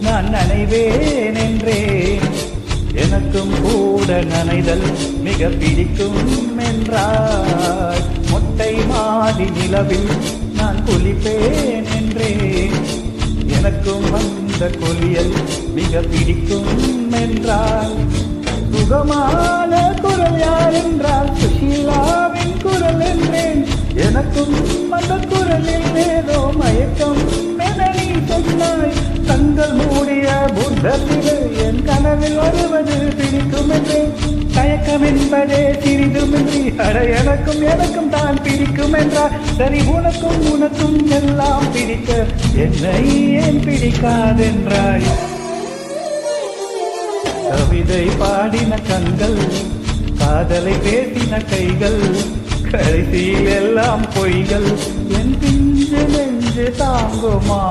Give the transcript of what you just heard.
நான் நனைவேன் என்றேன். எனக்கும் கூட நனைதல் மிக பிடிக்கும் என்றாய். மொட்டை மாடி நிலவில் நான் குளிப்பேன் என்றேன். எனக்கும் அந்த குளியல் மிக பிடிக்கும் என்றால். சுகமான குரல் யார் என்றால் சுஷீலாவின் குரல் என்றேன். எனக்கும் அந்த குரலில் ஏதோ மயக்கம் என நீ சொன்னாய். கண்கள் மூடிய புத்தத்திலே என் கனவில் வருவது பிடிக்கும் என்றேன். தயக்கம் என்பதே சிறிதுமின்றி அட எனக்கும் தான் பிடிக்கும் என்றார். சரி உனக்கும் எல்லாம் பிடிக்க என்னை ஏன் பிடிக்காதென்றாய். கவிதை பாடின கண்கள், காதலை பேசின கைகள், கடைசியில் எல்லாம் பொய்கள். என் பிஞ்சு நெஞ்சு தாங்குமா?